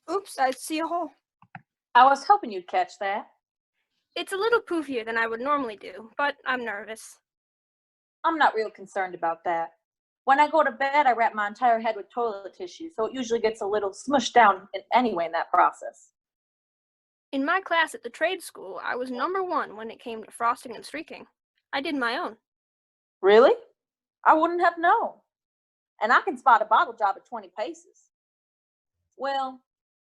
Oops, I see a hole. I was hoping you'd catch that. It's a little poofier than I would normally do, but I'm nervous. I'm not real concerned about that. When I go to bed, I wrap my entire head with toilet tissue, so it usually gets a little smushed down anyway in that process. In my class at the trade school, I was #1 when it came to frosting and streaking. I did my own. Really? I wouldn't have known. And I can spot a bottle job at 20 paces. Well,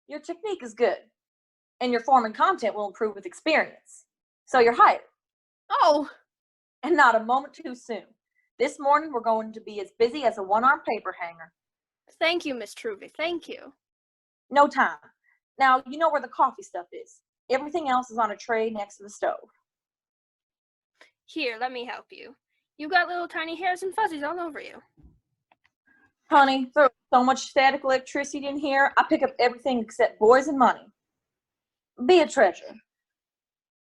your technique is good, and your form and content will improve with experience. So you're hired. Oh! And not a moment too soon. This morning, we're going to be as busy as a one-arm paper hanger. Thank you, Miss Truvy, thank you. No time. Now, you know where the coffee stuff is. Everything else is on a tray next to the stove. Here, let me help you. You got little tiny hairs and fuzzies all over you. Honey, there's so much static electricity in here, I pick up everything except boys and money. Be a treasure.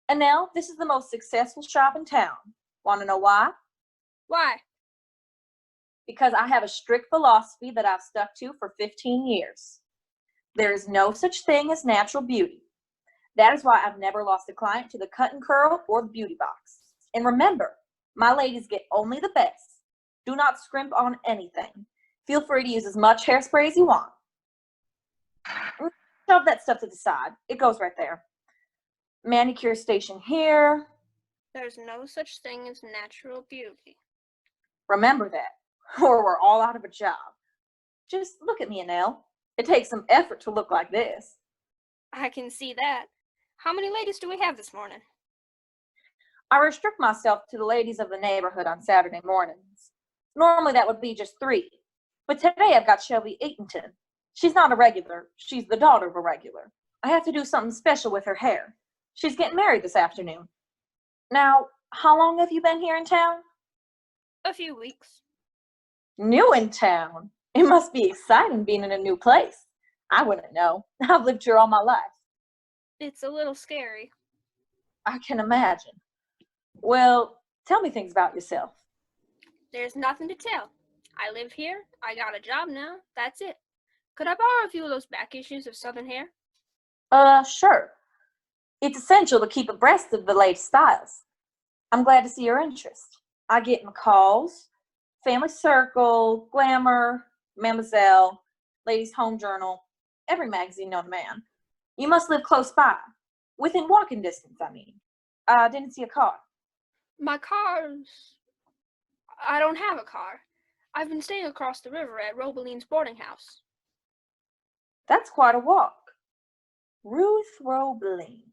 And now, this is the most successful shop in town. Want to know why? Why? Because I have a strict philosophy that I've stuck to for 15 years. There is no such thing as natural beauty. That is why I've never lost a client to the cut and curl or the beauty box. And remember, my ladies get only the best. Do not scrimp on anything. Feel free to use as much hairspray as you want. Shove that stuff to the side. It goes right there. Manicure station here. There's no such thing as natural beauty. Remember that, or we're all out of a job. Just look at me, Anel. It takes some effort to look like this. I can see that. How many ladies do we have this morning? I restrict myself to the ladies of the neighborhood on Saturday mornings. Normally that would be just 3. But today I've got Shelby Eatonton. She's not a regular. She's the daughter of a regular. I have to do something special with her hair. She's getting married this afternoon. Now, how long have you been here in town? A few weeks. New in town? It must be exciting being in a new place. I wouldn't know. I've lived here all my life. It's a little scary. I can imagine. Well, tell me things about yourself. There's nothing to tell. I live here. I got a job now. That's it. Could I borrow a few of those back issues of Southern Hair? Sure. It's essential to keep abreast of the latest styles. I'm glad to see your interest. I get calls, Family Circle, Glamour, Mademoiselle, Ladies' Home Journal, every magazine known to man. You must live close by. Within walking distance, I mean. I didn't see a car. My car's... I don't have a car. I've been staying across the river at Robeline's boarding house. That's quite a walk. Ruth Robeline.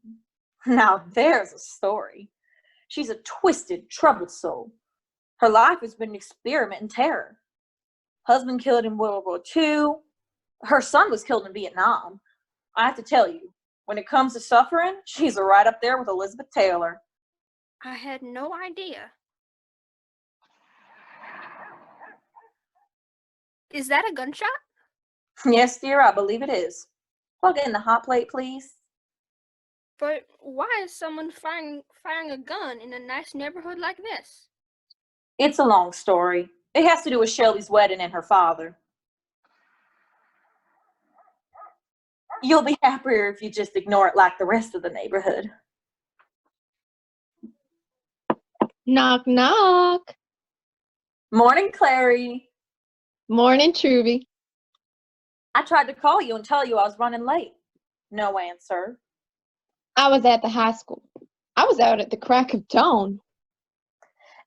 Now there's a story. She's a twisted, troubled soul. Her life has been an experiment in terror. Husband killed in World War II. Her son was killed in Vietnam. I have to tell you, when it comes to suffering, she's right up there with Elizabeth Taylor. I had no idea. Is that a gunshot? Yes, dear, I believe it is. Plug in the hot plate, please. But why is someone firing a gun in a nice neighborhood like this? It's a long story. It has to do with Shelby's wedding and her father. You'll be happier if you just ignore it like the rest of the neighborhood. Knock, knock. Morning, Clary. Morning, Truvy. I tried to call you and tell you I was running late. No answer. I was at the high school. I was out at the crack of dawn.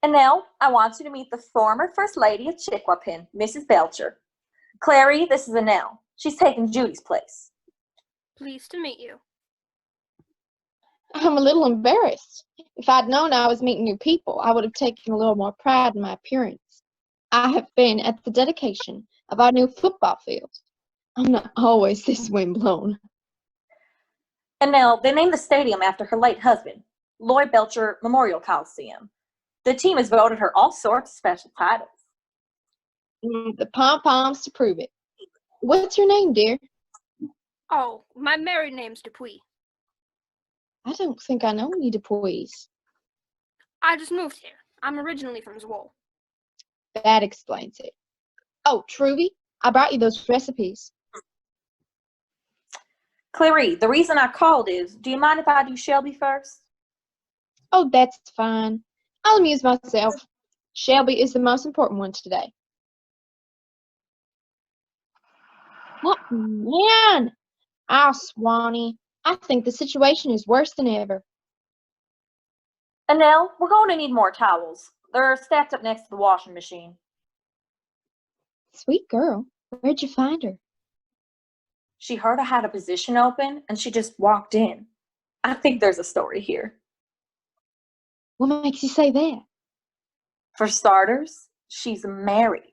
And now I want you to meet the former First Lady of Chickwapin, Mrs. Belcher. Clary, this is Annelle. She's taking Judy's place. Pleased to meet you. I'm a little embarrassed. If I'd known I was meeting new people, I would have taken a little more pride in my appearance. I have been at the dedication of our new football field. I'm not always this windblown. And now they named the stadium after her late husband, Lloyd Belcher Memorial Coliseum. The team has voted her all sorts of special titles. The pom-poms to prove it. What's your name, dear? Oh, my married name's Dupuy. I don't think I know any Dupuys. I just moved here. I'm originally from Zwol. That explains it. Oh, Truvy, I brought you those recipes. Clary, the reason I called is, do you mind if I do Shelby first? Oh, that's fine. I'll amuse myself. Shelby is the most important one today. Oh, man! Ah, Swanee, I think the situation is worse than ever. Annelle, we're going to need more towels. They're stacked up next to the washing machine. Sweet girl, where'd you find her? She heard I had a position open, and she just walked in. I think there's a story here. What makes you say that? For starters, she's married,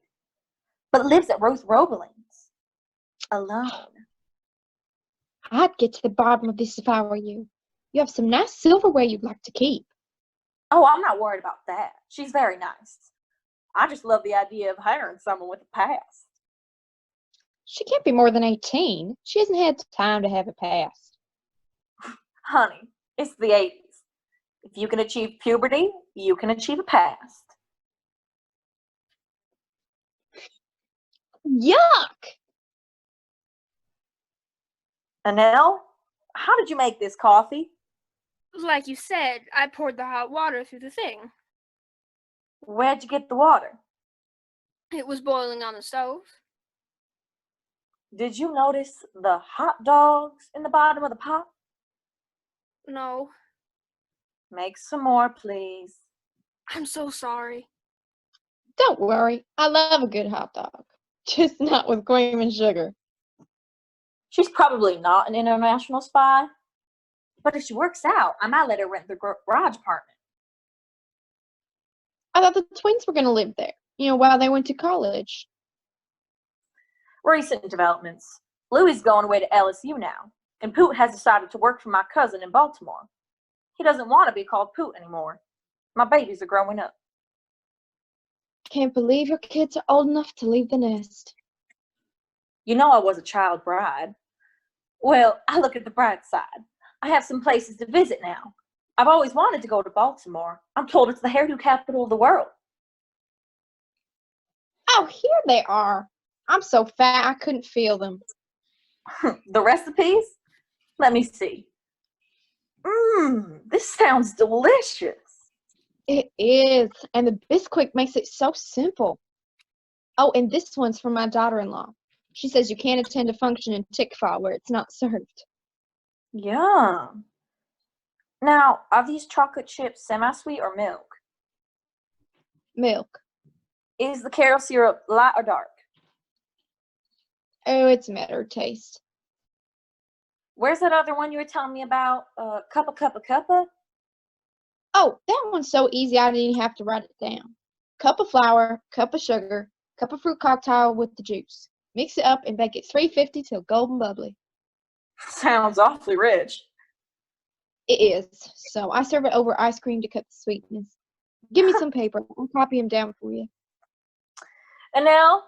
but lives at Ruth Robeling's. Alone. I'd get to the bottom of this if I were you. You have some nice silverware you'd like to keep. Oh, I'm not worried about that. She's very nice. I just love the idea of hiring someone with a past. She can't be more than 18. She hasn't had time to have a past. Honey, it's the 80s. If you can achieve puberty, you can achieve a past. Yuck! Annelle, how did you make this coffee? Like you said, I poured the hot water through the thing. Where'd you get the water? It was boiling on the stove. Did you notice the hot dogs in the bottom of the pot? No, Make some more, please. I'm so sorry. Don't worry, I love a good hot dog. Just not with cream and sugar. She's probably not an international spy, but if she works out, I might let her rent the garage apartment. I thought the twins were going to live there, while they went to college. Recent developments. Louie's going away to LSU now, and Poot has decided to work for my cousin in Baltimore. He doesn't want to be called Poot anymore. My babies are growing up. Can't believe your kids are old enough to leave the nest. You know I was a child bride. Well, I look at the bright side. I have some places to visit now. I've always wanted to go to Baltimore. I'm told it's the hairdo capital of the world. Oh, here they are. I'm so fat I couldn't feel them. The recipes? Let me see. This sounds delicious. It is, and the Bisquick makes it so simple. Oh, and this one's from my daughter-in-law. She says you can't attend a function in Tickfaw where it's not served. Yum. Now, are these chocolate chips semi-sweet or milk? Milk. Is the caramel syrup light or dark? Oh, it's a matter of taste. Where's that other one you were telling me about? Cuppa? Oh, that one's so easy I didn't even have to write it down. Cup of flour, cup of sugar, cup of fruit cocktail with the juice. Mix it up and bake it 350 till golden bubbly. Sounds awfully rich. It is, so I serve it over ice cream to cut the sweetness. Give me some paper. I'll copy them down for you. Annelle,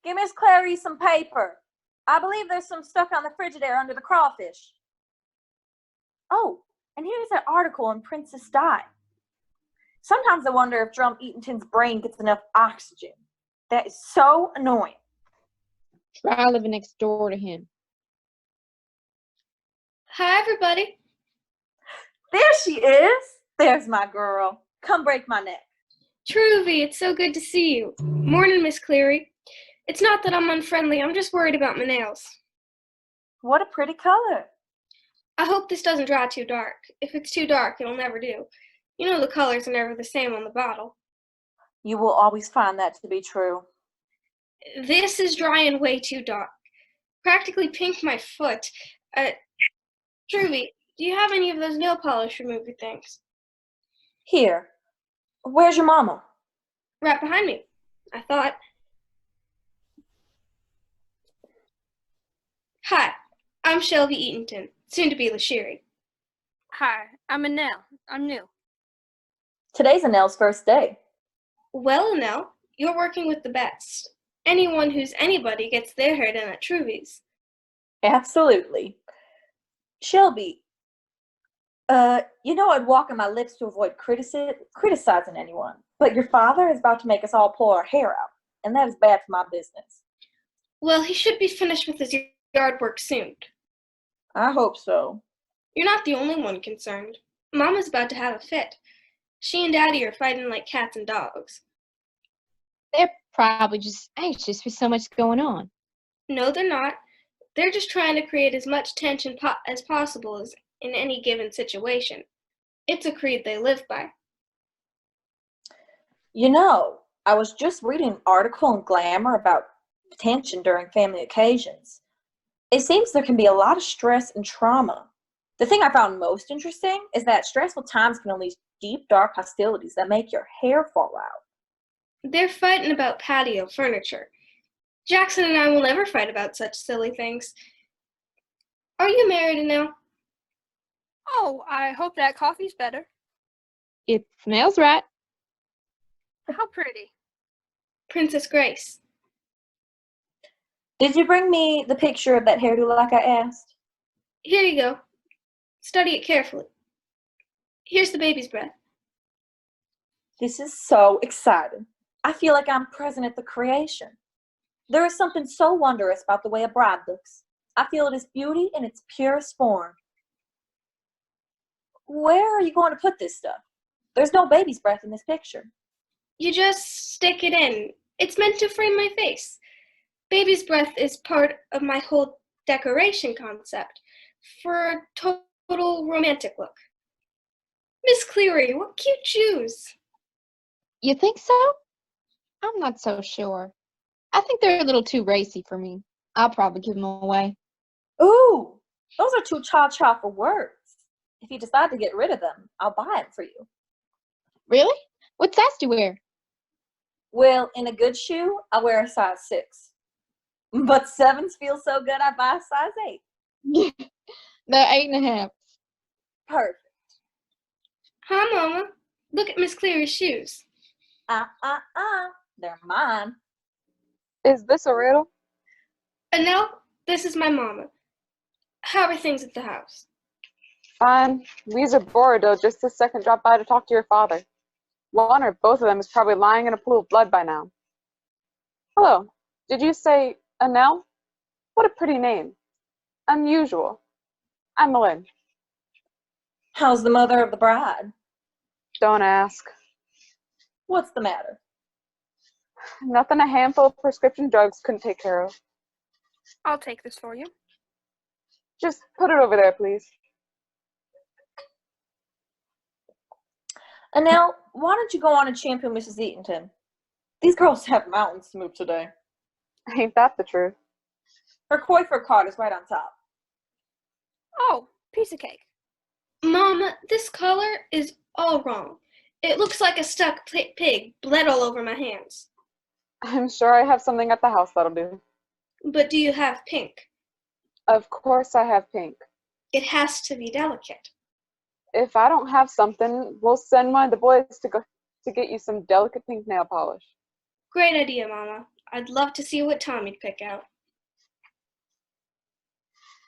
give Miss Clary some paper. I believe there's some stuck on the Frigidaire under the crawfish. Oh, and here's that article in Princess Di. Sometimes I wonder if Drum Eatonton's brain gets enough oxygen. That is so annoying. Try living next door to him. Hi, everybody. There she is. There's my girl. Come break my neck. Truvy, it's so good to see you. Morning, Miss Cleary. It's not that I'm unfriendly, I'm just worried about my nails. What a pretty color. I hope this doesn't dry too dark. If it's too dark, it'll never do. You know the colors are never the same on the bottle. You will always find that to be true. This is drying way too dark. Practically pink my foot. Truvy, do you have any of those nail polish remover things? Here. Where's your mama? Right behind me. I thought. Hi, I'm Shelby Eatonton, soon to be Lashiri. Hi, I'm Annelle. I'm new. Today's Annelle's first day. Well, Annelle, you're working with the best. Anyone who's anybody gets their hair done at Truvy's. Absolutely. Shelby, I'd walk on my lips to avoid criticizing anyone, but your father is about to make us all pull our hair out, and that is bad for my business. Well, he should be finished with his yard work soon. I hope so. You're not the only one concerned. Mama's about to have a fit. She and Daddy are fighting like cats and dogs. They're probably just anxious with so much going on. No, they're not. They're just trying to create as much tension as possible in any given situation. It's a creed they live by. You know, I was just reading an article in Glamour about tension during family occasions. It seems there can be a lot of stress and trauma. The thing I found most interesting is that stressful times can unleash deep, dark hostilities that make your hair fall out. They're fighting about patio furniture. Jackson and I will never fight about such silly things. Are you married now? Oh, I hope that coffee's better. It smells right. How pretty. Princess Grace. Did you bring me the picture of that hairdo like I asked? Here you go. Study it carefully. Here's the baby's breath. This is so exciting. I feel like I'm present at the creation. There is something so wondrous about the way a bride looks. I feel it is beauty in its purest form. Where are you going to put this stuff? There's no baby's breath in this picture. You just stick it in. It's meant to frame my face. Baby's breath is part of my whole decoration concept for a total romantic look. Miss Cleary, what cute shoes. You think so? I'm not so sure. I think they're a little too racy for me. I'll probably give them away. Ooh, those are too cha-cha for words. If you decide to get rid of them, I'll buy them for you. Really? What size do you wear? Well, in a good shoe, I wear a size 6. But 7s feel so good, I buy a size 8. They're 8.5. Perfect. Hi, Mama. Look at Miss Cleary's shoes. They're mine. Is this a riddle? And now, this is my Mama. How are things at the house? Fine. Weezer Borodo just this second dropped by to talk to your father. One or both of them is probably lying in a pool of blood by now. Hello. Did you say Annelle? What a pretty name. Unusual. I'm Lynn. How's the mother of the bride? Don't ask. What's the matter? Nothing a handful of prescription drugs couldn't take care of. I'll take this for you. Just put it over there, please. And now, why don't you go on and champion Mrs. Eatonton? These girls have mountains to move today. Ain't that the truth? Her Coifer card is right on top. Oh, piece of cake. Mama, this color is all wrong. It looks like a stuck pig bled all over my hands. I'm sure I have something at the house that'll do. But do you have pink? Of course I have pink. It has to be delicate. If I don't have something, we'll send one of the boys to get you some delicate pink nail polish. Great idea, Mama. I'd love to see what Tommy'd pick out.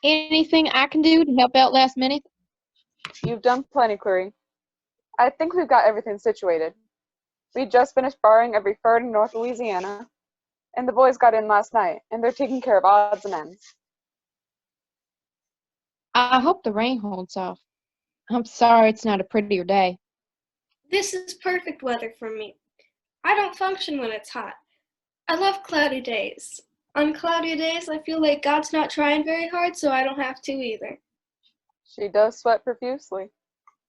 Anything I can do to help out last minute? You've done plenty, Clary. I think we've got everything situated. We just finished borrowing every bird in North Louisiana, and the boys got in last night, and they're taking care of odds and ends. I hope the rain holds off. I'm sorry it's not a prettier day. This is perfect weather for me. I don't function when it's hot. I love cloudy days. On cloudy days, I feel like God's not trying very hard, so I don't have to either. She does sweat profusely.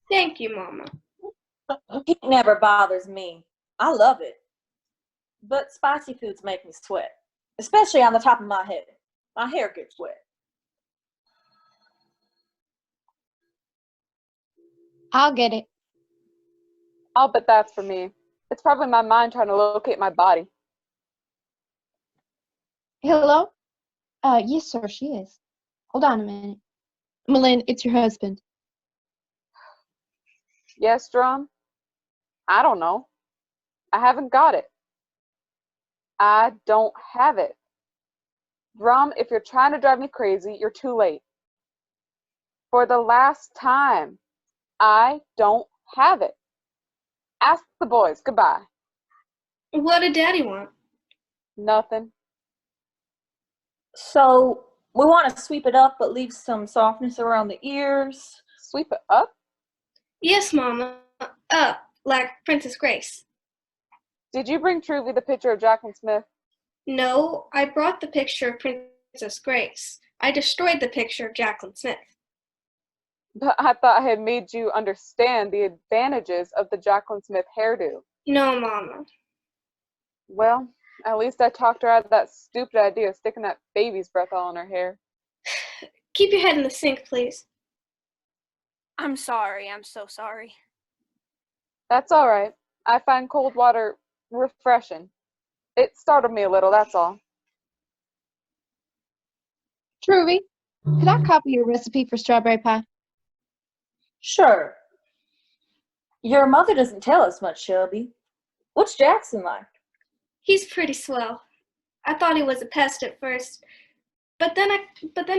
Thank you, Mama. Heat never bothers me. I love it. But spicy foods make me sweat, especially on the top of my head. My hair gets wet. I'll get it. I'll bet that's for me. It's probably my mind trying to locate my body. Hello? Yes, sir, she is. Hold on a minute. Malin, it's your husband. Yes, Drum? I don't know. I haven't got it. I don't have it. Drum, if you're trying to drive me crazy, you're too late. For the last time, I don't have it. Ask the boys. Goodbye. What did Daddy want? Nothing. So, We want to sweep it up, but leave some softness around the ears. Sweep it up? Yes, Mama. Up, like Princess Grace. Did you bring Truvy the picture of Jacqueline Smith? No, I brought the picture of Princess Grace. I destroyed the picture of Jacqueline Smith. But I thought I had made you understand the advantages of the Jacqueline Smith hairdo. No, Mama. Well, at least I talked her out of that stupid idea of sticking that baby's breath all in her hair. Keep your head in the sink, please. I'm sorry. I'm so sorry. That's all right. I find cold water refreshing. It startled me a little, that's all. Truvy, could I copy your recipe for strawberry pie? Sure. Your mother doesn't tell us much, Shelby. What's Jackson like? He's pretty swell. I thought he was a pest at first, but then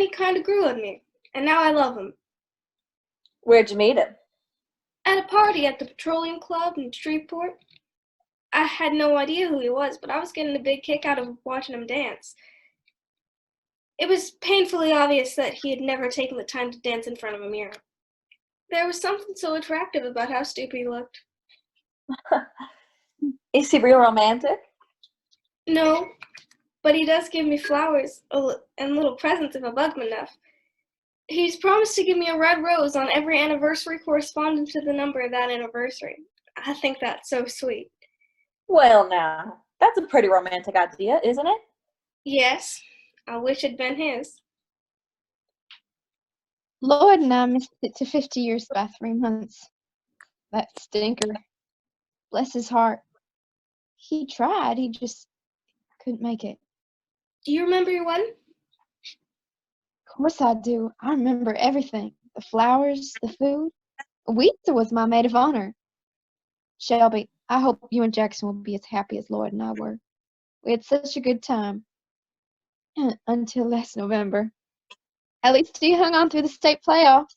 he kind of grew on me, and now I love him. Where'd you meet him? At a party at the Petroleum Club in Shreveport. I had no idea who he was, but I was getting a big kick out of watching him dance. It was painfully obvious that he had never taken the time to dance in front of a mirror. There was something so attractive about how stupid he looked. Is he real romantic? No, but he does give me flowers and little presents if I bug him enough. He's promised to give me a red rose on every anniversary corresponding to the number of that anniversary. I think that's so sweet. Well, now, that's a pretty romantic idea, isn't it? Yes, I wish it'd been his. Lloyd and I missed it to 50 years by 3 months. That stinker. Bless his heart. He tried, he just couldn't make it. Do you remember your wedding? Of course I do. I remember everything. The flowers, the food. Weezer was my maid of honor. Shelby, I hope you and Jackson will be as happy as Lloyd and I were. We had such a good time. Until last November. At least he hung on through the state playoffs.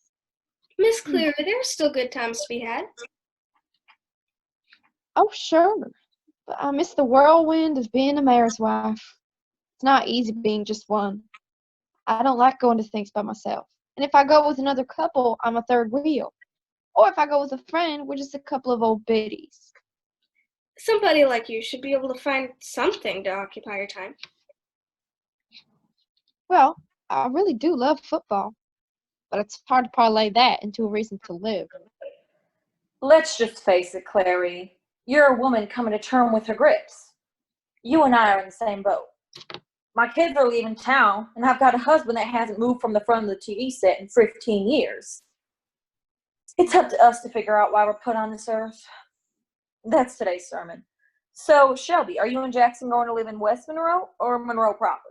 Miss Cleary, there are still good times to be had. Oh, sure. But I miss the whirlwind of being a mayor's wife. It's not easy being just one. I don't like going to things by myself. And if I go with another couple, I'm a third wheel. Or if I go with a friend, we're just a couple of old biddies. Somebody like you should be able to find something to occupy your time. Well, I really do love football. But it's hard to parlay that into a reason to live. Let's just face it, Clary. You're a woman coming to terms with her grips. You and I are in the same boat. My kids are leaving town, and I've got a husband that hasn't moved from the front of the TV set in 15 years. It's up to us to figure out why we're put on this earth. That's today's sermon. So, Shelby, are you and Jackson going to live in West Monroe or Monroe proper?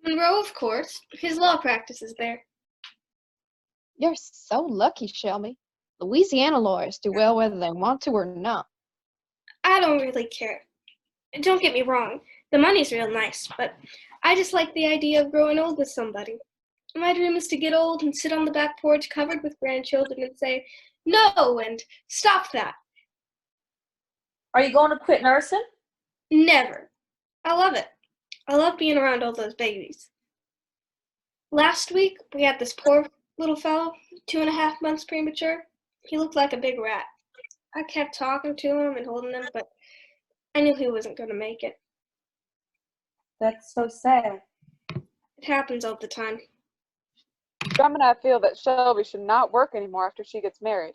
Monroe, of course. His law practice is there. You're so lucky, Shelby. Louisiana lawyers do well whether they want to or not. I don't really care. Don't get me wrong. The money's real nice, but I just like the idea of growing old with somebody. My dream is to get old and sit on the back porch covered with grandchildren and say, "No," and "Stop that." Are you going to quit nursing? Never. I love it. I love being around all those babies. Last week, we had this poor little fellow, 2.5 months premature. He looked like a big rat. I kept talking to him and holding him, but I knew he wasn't going to make it. That's so sad. It happens all the time. Drum and I feel that Shelby should not work anymore after she gets married.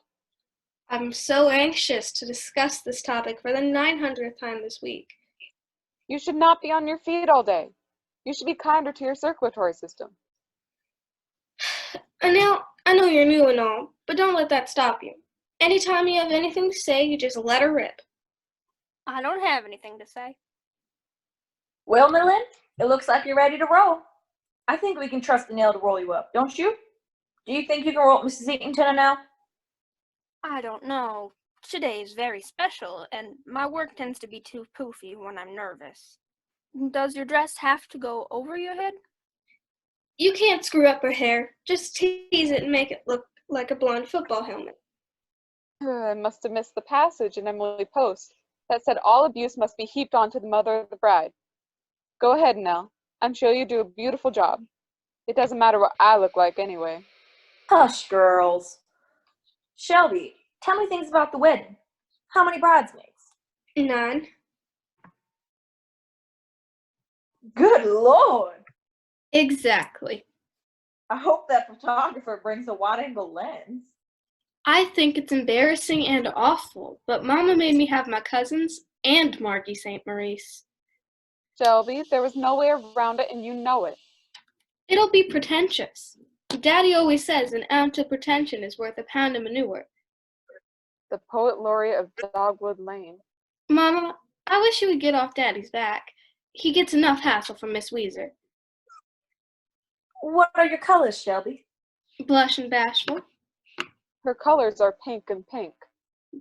I'm so anxious to discuss this topic for the 900th time this week. You should not be on your feet all day. You should be kinder to your circulatory system. Anil, I know you're new and all, but don't let that stop you. Anytime you have anything to say, you just let her rip. I don't have anything to say. Well, Millen, it looks like you're ready to roll. I think we can trust Anil to roll you up, don't you? Do you think you can roll up Mrs. Eatonton now? I don't know. Today is very special, and my work tends to be too poofy when I'm nervous. Does your dress have to go over your head? You can't screw up her hair. Just tease it and make it look like a blonde football helmet. I must have missed the passage in Emily Post that said all abuse must be heaped onto the mother of the bride. Go ahead, Nell. I'm sure you do a beautiful job. It doesn't matter what I look like anyway. Hush, girls. Shelby, tell me things about the wedding. How many bridesmaids? None. Good Lord. Exactly. I hope that photographer brings a wide-angle lens. I think it's embarrassing and awful, but Mama made me have my cousins and Margie St. Maurice. Shelby, there was no way around it and you know it. It'll be pretentious. Daddy always says an ounce of pretension is worth a pound of manure. The poet laureate of Dogwood Lane. Mama, I wish you would get off Daddy's back. He gets enough hassle from Miss Weezer. What are your colors, Shelby? Blush and bashful. Her colors are pink and pink.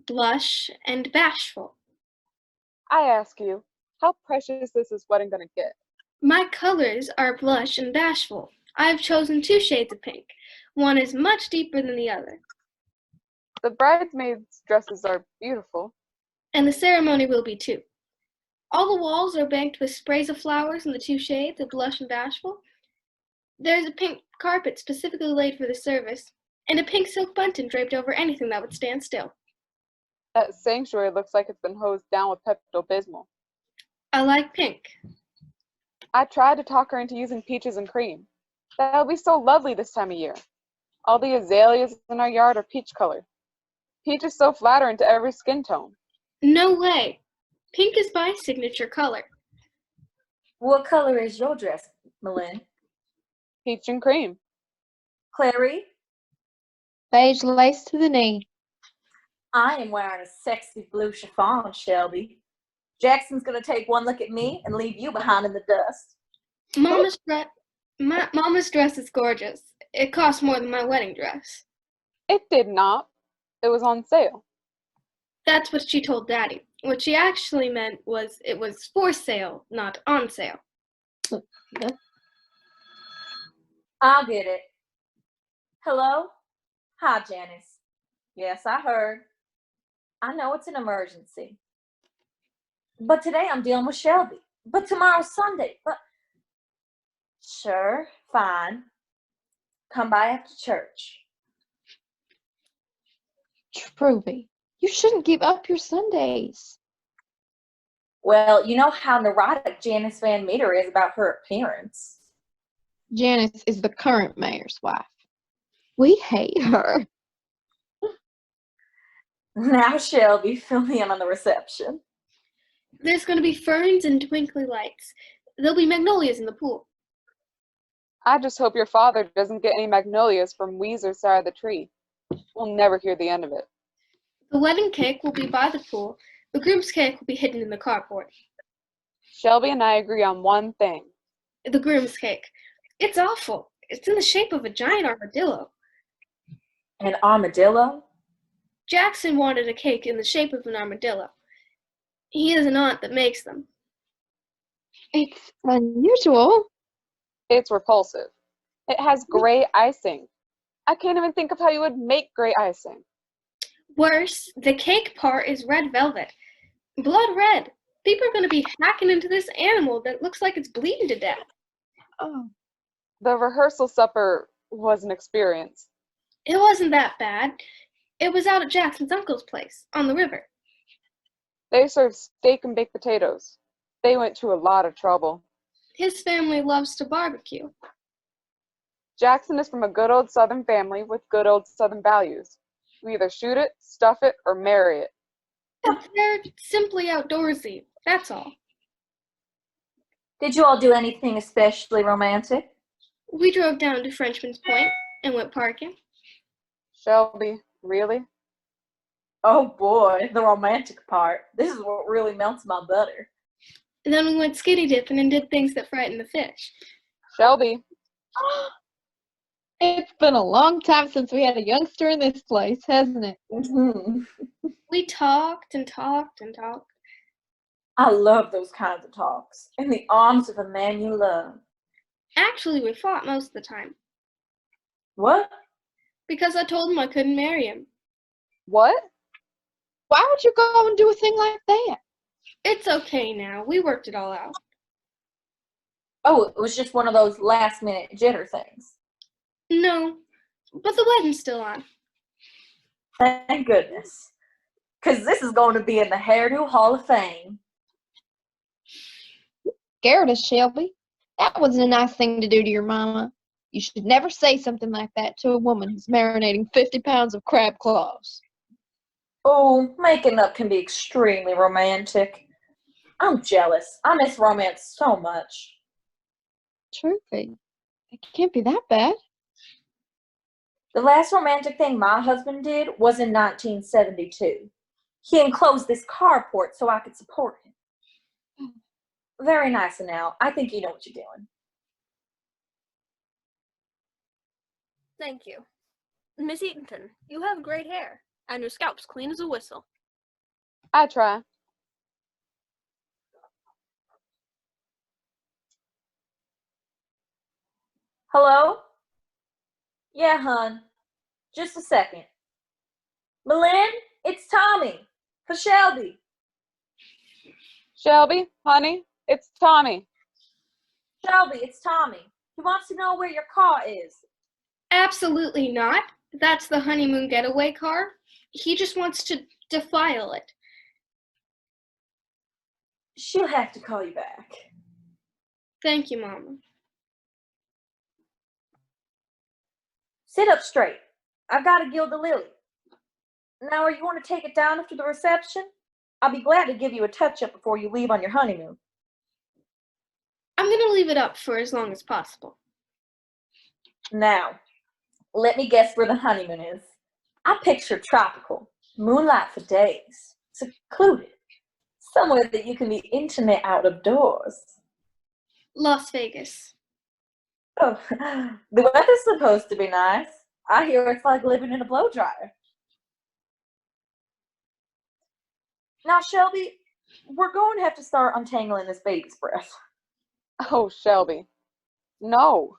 Blush and bashful. I ask you, how precious is this wedding gonna get? My colors are blush and bashful. I have chosen 2 shades of pink. One is much deeper than the other. The bridesmaids' dresses are beautiful. And the ceremony will be too. All the walls are banked with sprays of flowers in the 2 shades of blush and bashful. There's a pink carpet specifically laid for the service, and a pink silk bunting draped over anything that would stand still. That sanctuary looks like it's been hosed down with Pepto-Bismol. I like pink. I tried to talk her into using peaches and cream. That'll be so lovely this time of year. All the azaleas in our yard are peach color. Peach is so flattering to every skin tone. No way. Pink is my signature color. What color is your dress, Malin? Peach and cream. Clary? Beige lace to the knee. I am wearing a sexy blue chiffon, Shelby. Jackson's gonna take one look at me and leave you behind in the dust. Mama's dress is gorgeous. It cost more than my wedding dress. It did not. It was on sale. That's what she told Daddy. What she actually meant was it was for sale, not on sale. I'll get it. Hello? Hi, Janice. Yes, I heard. I know it's an emergency. But today I'm dealing with Shelby. But tomorrow's Sunday. But sure, fine. Come by after church. Truby, you shouldn't give up your Sundays. Well, you know how neurotic Janice Van Meter is about her appearance. Janice is the current mayor's wife. We hate her. Now, Shelby, fill me in on the reception. There's going to be ferns and twinkly lights. There'll be magnolias in the pool. I just hope your father doesn't get any magnolias from Weezer's side of the tree. We'll never hear the end of it. The wedding cake will be by the pool. The groom's cake will be hidden in the carport. Shelby and I agree on one thing. The groom's cake. It's awful. It's in the shape of a giant armadillo. An armadillo? Jackson wanted a cake in the shape of an armadillo. He has an aunt that makes them. It's unusual. It's repulsive. It has gray icing. I can't even think of how you would make gray icing. Worse, the cake part is red velvet. Blood red. People are going to be hacking into this animal that looks like it's bleeding to death. Oh, The rehearsal supper was an experience. It wasn't that bad. It was out at Jackson's uncle's place, on the river. They served steak and baked potatoes. They went to a lot of trouble. His family loves to barbecue. Jackson is from a good old Southern family with good old Southern values. We either shoot it, stuff it, or marry it. They're simply outdoorsy, that's all. Did you all do anything especially romantic? We drove down to Frenchman's Point and went parking. Shelby, really? Oh boy, the romantic part. This is what really melts my butter. And then we went skinny dipping and did things that frighten the fish. Shelby, it's been a long time since we had a youngster in this place, hasn't it? We talked and talked and talked. I love those kinds of talks. In the arms of a man you love. Actually, we fought most of the time. What? Because I told him I couldn't marry him. what? Why would you go and do a thing like that? It's okay now. We worked it all out. Oh, it was just one of those last-minute jitter things. No, but the wedding's still on. Thank goodness. Because this is going to be in the Hairdo Hall of Fame. Scared us, Shelby. That wasn't a nice thing to do to your mama. You should never say something like that to a woman who's marinating 50 pounds of crab claws. Oh, making up can be extremely romantic. I'm jealous. I miss romance so much. Truthfully, it can't be that bad. The last romantic thing my husband did was in 1972. He enclosed this carport so I could support him. Very nice, Annelle. I think you know what you're doing. Thank you. Miss Eatonton, you have great hair, and your scalp's clean as a whistle. I try. Hello? Yeah, hon. Just a second. Malin, it's Tommy. For Shelby. Shelby, honey, it's Tommy. Shelby, it's Tommy. He wants to know where your car is. Absolutely not. That's the honeymoon getaway car. He just wants to defile it. She'll have to call you back. Thank you, Mama. Sit up straight. I've got to gild the lily. Now, are you going to take it down after the reception? I'll be glad to give you a touch-up before you leave on your honeymoon. I'm going to leave it up for as long as possible. Now, let me guess where the honeymoon is. I picture tropical, moonlight for days, secluded, somewhere that you can be intimate out of doors. Las Vegas. Oh, the weather's supposed to be nice. I hear it's like living in a blow dryer. Now, Shelby, we're going to have to start untangling this baby's breath. Oh, Shelby. No.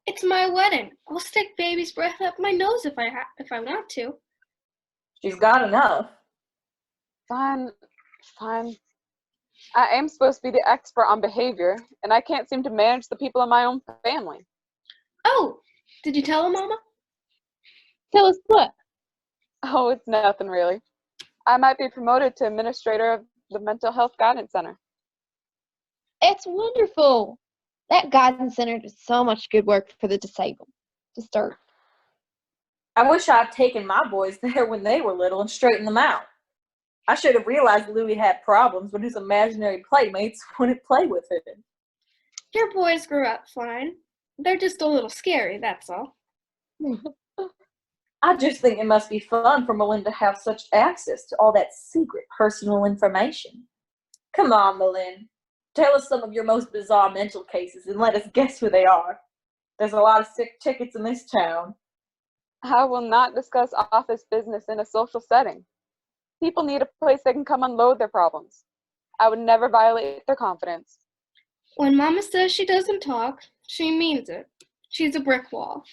It's my wedding. I'll stick baby's breath up my nose if I want to. She's got enough. Fine. Fine. I am supposed to be the expert on behavior, and I can't seem to manage the people in my own family. Oh, did you tell her, Mama? Tell us what? Oh, it's nothing really. I might be promoted to administrator of the Mental Health Guidance Center. It's wonderful. That guidance center does so much good work for the disabled. Disturbed. I wish I'd taken my boys there when they were little and straightened them out. I should have realized Louis had problems when his imaginary playmates wouldn't play with him. Your boys grew up fine. They're just a little scary, that's all. I just think it must be fun for Melinda to have such access to all that secret personal information. Come on, Melinda. Tell us some of your most bizarre mental cases and let us guess who they are. There's a lot of sick tickets in this town. I will not discuss office business in a social setting. People need a place they can come unload their problems. I would never violate their confidence. When Mama says she doesn't talk, she means it. She's a brick wall.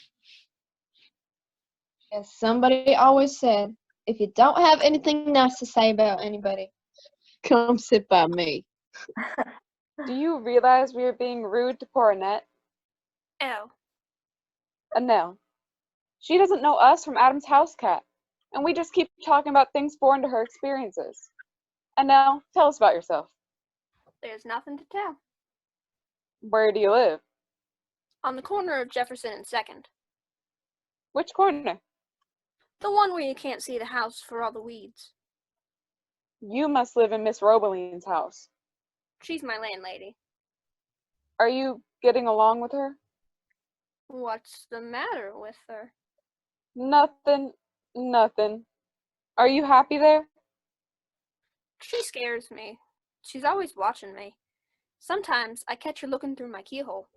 As somebody always said, if you don't have anything nice to say about anybody, come sit by me. Do you realize we are being rude to poor Annette? Oh, Annelle. She doesn't know us from Adam's house cat, and we just keep talking about things foreign to her experiences. Annelle, tell us about yourself. there's nothing to tell. Where do you live? On the corner of Jefferson and 2nd. Which corner? The one where you can't see the house for all the weeds. You must live in Miss Robeline's house. She's my landlady. Are you getting along with her? What's the matter with her? Nothing. Are you happy there? She scares me. She's always watching me. Sometimes I catch her looking through my keyhole.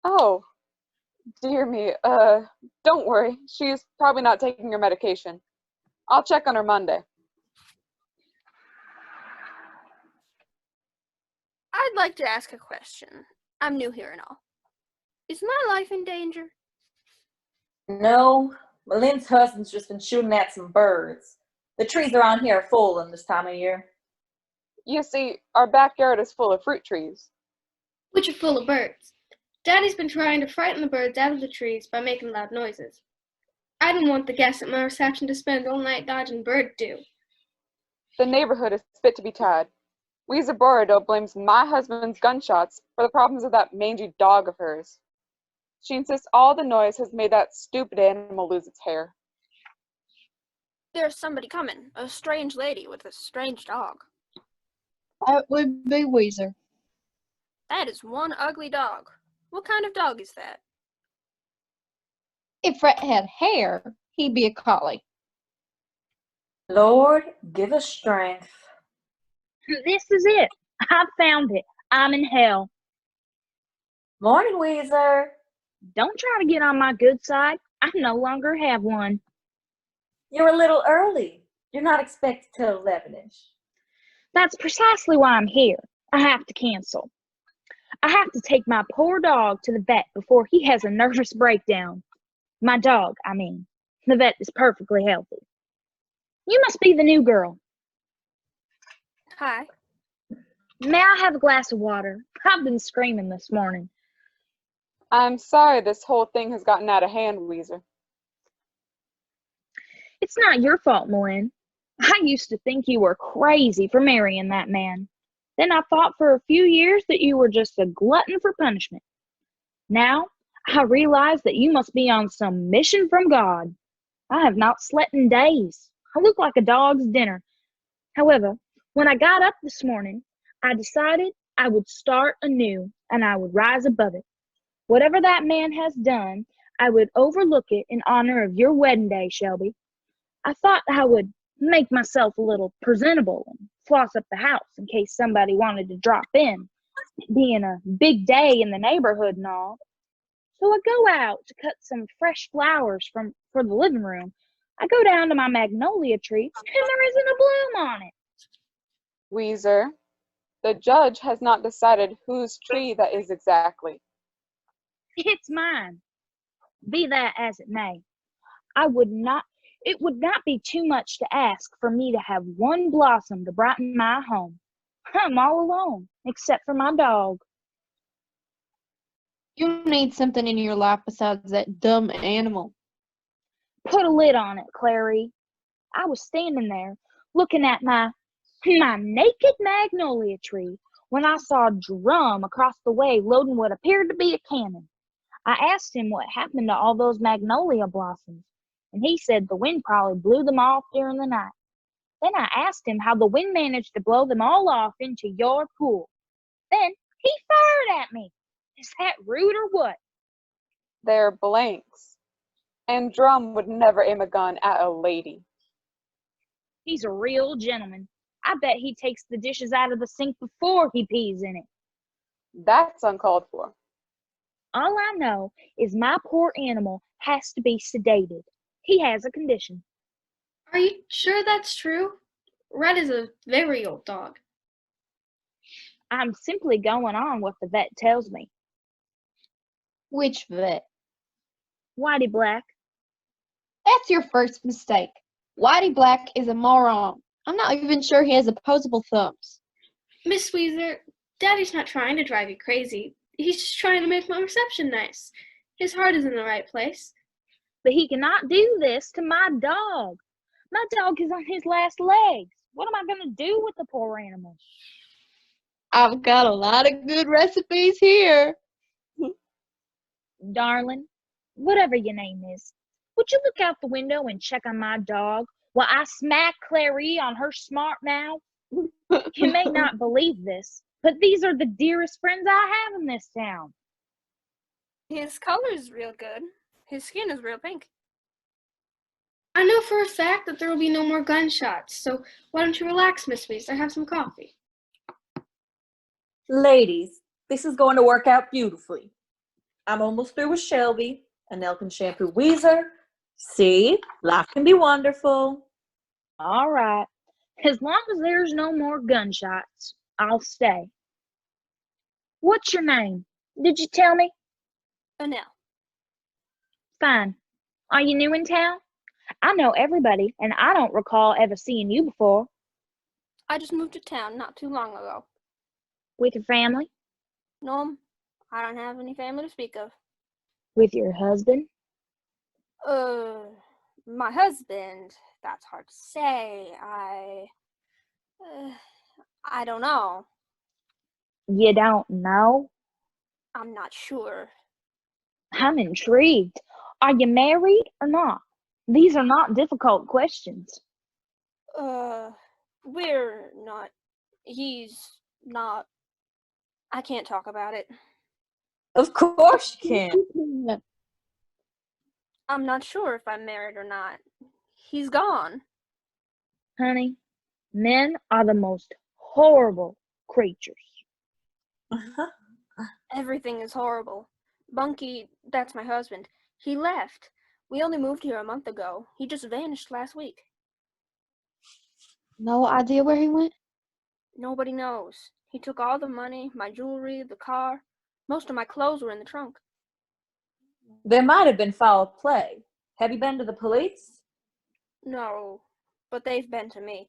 Oh, dear me. Don't worry. She's probably not taking her medication. I'll check on her Monday. I'd like to ask a question. I'm new here and all. Is my life in danger? No, Melinda's husband's just been shooting at some birds. The trees around here are full in this time of year. You see, our backyard is full of fruit trees. which are full of birds. Daddy's been trying to frighten the birds out of the trees by making loud noises. I don't want the guests at my reception to spend all night dodging bird dew. The neighborhood is fit to be tied. Weezer Borrido blames my husband's gunshots for the problems of that mangy dog of hers. She insists all the noise has made that stupid animal lose its hair. There's somebody coming, a strange lady with a strange dog. That would be Weezer. That is one ugly dog. What kind of dog is that? If Rhett had hair, he'd be a collie. Lord, give us strength. This is it. I found it. I'm in hell. Morning, Weezer. Don't try to get on my good side. I no longer have one. You're a little early. You're not expected till 11ish. That's precisely why I'm here. I have to cancel. I have to take my poor dog to the vet before he has a nervous breakdown. My dog, I mean. The vet is perfectly healthy. You must be the new girl. Hi. May I have a glass of water? I've been screaming this morning. I'm sorry this whole thing has gotten out of hand, Weezer. It's not your fault, Malin. I used to think you were crazy for marrying that man. Then I thought for a few years that you were just a glutton for punishment. Now, I realize that you must be on some mission from God. I have not slept in days. I look like a dog's dinner. However, when I got up this morning, I decided I would start anew and I would rise above it. Whatever that man has done, I would overlook it in honor of your wedding day, Shelby. I thought I would make myself a little presentable and floss up the house in case somebody wanted to drop in, being a big day in the neighborhood and all. So I go out to cut some fresh flowers for the living room. I go down to my magnolia tree, and there isn't a bloom on it. Weezer, the judge has not decided whose tree that is exactly. It's mine. Be that as it may, it would not be too much to ask for me to have one blossom to brighten my home. I'm all alone, except for my dog. You need something in your life besides that dumb animal. Put a lid on it, Clary. I was standing there, looking at my naked magnolia tree, when I saw Drum across the way loading what appeared to be a cannon. I asked him what happened to all those magnolia blossoms, and he said the wind probably blew them off during the night. Then I asked him how the wind managed to blow them all off into your pool. Then he fired at me. Is that rude or what? They're blanks. And Drum would never aim a gun at a lady. He's a real gentleman. I bet he takes the dishes out of the sink before he pees in it. That's uncalled for. All I know is my poor animal has to be sedated. He has a condition. Are you sure that's true? Red is a very old dog. I'm simply going on what the vet tells me. Which vet? Whitey Black. That's your first mistake. Whitey Black is a moron. I'm not even sure he has opposable thumbs. Miss Weezer, Daddy's not trying to drive you crazy. He's just trying to make my reception nice. His heart is in the right place. But he cannot do this to my dog. My dog is on his last legs. What am I going to do with the poor animal? I've got a lot of good recipes here. Darling, whatever your name is, would you look out the window and check on my dog while I smack Clary on her smart mouth? You may not believe this, but these are the dearest friends I have in this town. His color is real good. His skin is real pink. I know for a fact that there will be no more gunshots, so why don't you relax, Miss Weezer? Have some coffee. Ladies, this is going to work out beautifully. I'm almost through with Shelby, and Nell can shampoo Weezer. See, life can be wonderful. All right. As long as there's no more gunshots, I'll stay. What's your name? Did you tell me? Anel. Fine. Are you new in town? I know everybody, and I don't recall ever seeing you before. I just moved to town not too long ago. With your family? No, I don't have any family to speak of. With your husband? My husband, that's hard to say. I don't know. You don't know? I'm not sure. I'm intrigued. Are you married or not? These are not difficult questions. We're not. He's not. I can't talk about it. Of course you can. I'm not sure if I'm married or not. He's gone. Honey, men are the most horrible creatures. Everything is horrible. Bunky, that's my husband. He left. We only moved here a month ago. He just vanished last week. No idea where he went? Nobody knows. He took all the money, my jewelry, the car. Most of my clothes were in the trunk. There might have been foul play. Have you been to the police? No, but they've been to me.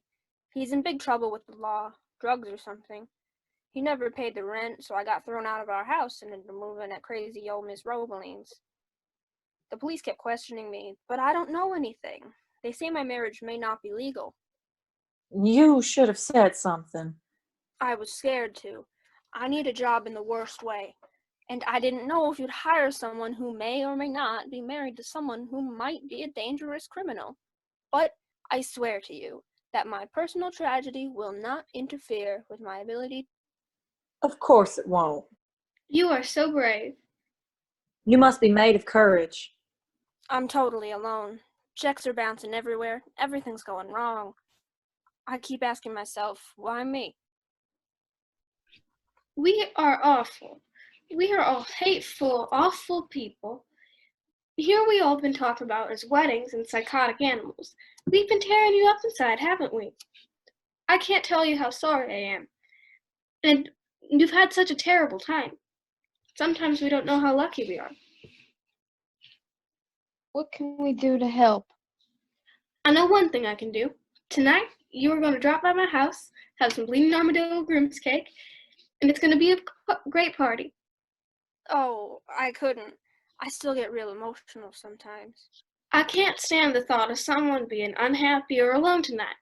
He's in big trouble with the law, drugs or something. He never paid the rent, so I got thrown out of our house and ended up moving at crazy old Miss Robeline's. The police kept questioning me, but I don't know anything. They say my marriage may not be legal. You should have said something. I was scared to. I need a job in the worst way. And I didn't know if you'd hire someone who may or may not be married to someone who might be a dangerous criminal. But I swear to you that my personal tragedy will not interfere with my ability. Of course it won't. You are so brave. You must be made of courage. I'm totally alone. Checks are bouncing everywhere. Everything's going wrong. I keep asking myself, why me? We are awful. We are all hateful, awful people. Here we all been talked about as weddings and psychotic animals. We've been tearing you up inside, haven't we? I can't tell you how sorry I am. And you've had such a terrible time. Sometimes we don't know how lucky we are. What can we do to help? I know one thing I can do. Tonight, you are going to drop by my house, have some bleeding armadillo groom's cake, and it's going to be a great party. Oh, I couldn't. I still get real emotional sometimes. I can't stand the thought of someone being unhappy or alone tonight.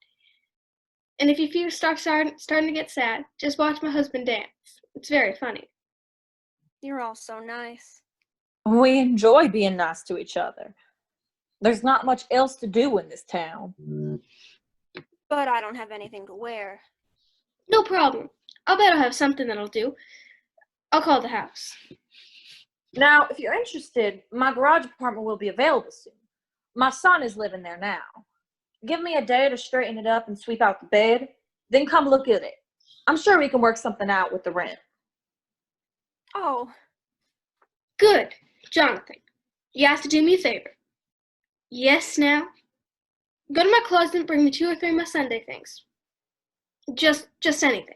And if you feel starting to get sad, just watch my husband dance. It's very funny. You're all so nice. We enjoy being nice to each other. There's not much else to do in this town. But I don't have anything to wear. No problem. I'll bet I'll have something that'll do. I'll call the house. Now, if you're interested, my garage apartment will be available soon. My son is living there now. Give me a day to straighten it up and sweep out the bed, then come look at it. I'm sure we can work something out with the rent. Oh, Good. Jonathan, you have to do me a favor. Yes, now? Go to my closet and bring me 2 or 3 of my Sunday things. Just anything.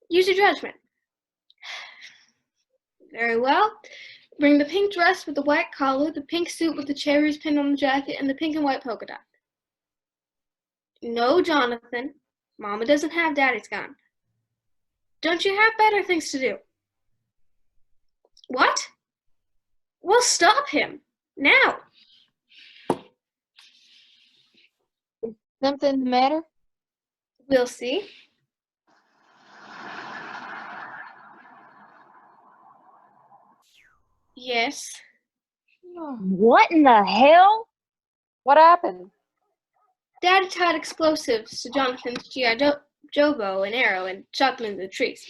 Use your judgment. Very well. Bring the pink dress with the white collar, the pink suit with the cherries pinned on the jacket, and the pink and white polka dot. No, Jonathan. Mama doesn't have Daddy's gun. Don't you have better things to do? What? Well, stop him. Now. Something the matter? We'll see. Yes. What in the hell? What happened? Daddy tied explosives to Jonathan's G.I. Joe bow and arrow and shot them into the trees.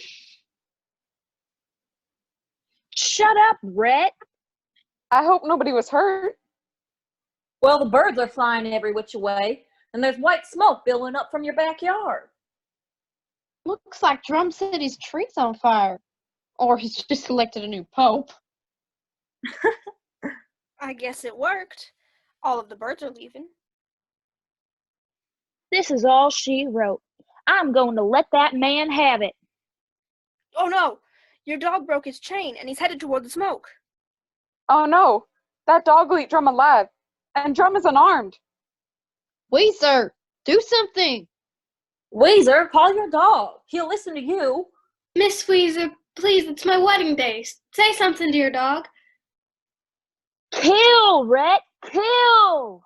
Shut up, Rhett. I hope nobody was hurt. Well, the birds are flying every which way, and there's white smoke billowing up from your backyard. Looks like Drum said his tree's on fire. Or he's just elected a new pope. I guess it worked. All of the birds are leaving. This is all she wrote. I'm going to let that man have it. Oh no! Your dog broke his chain and he's headed toward the smoke. Oh no, that dog will eat Drum alive, and Drum is unarmed. Weezer, do something. Weezer, call your dog. He'll listen to you. Miss Weezer, Please, it's my wedding day. Say something to your dog. Kill, Rhett, kill!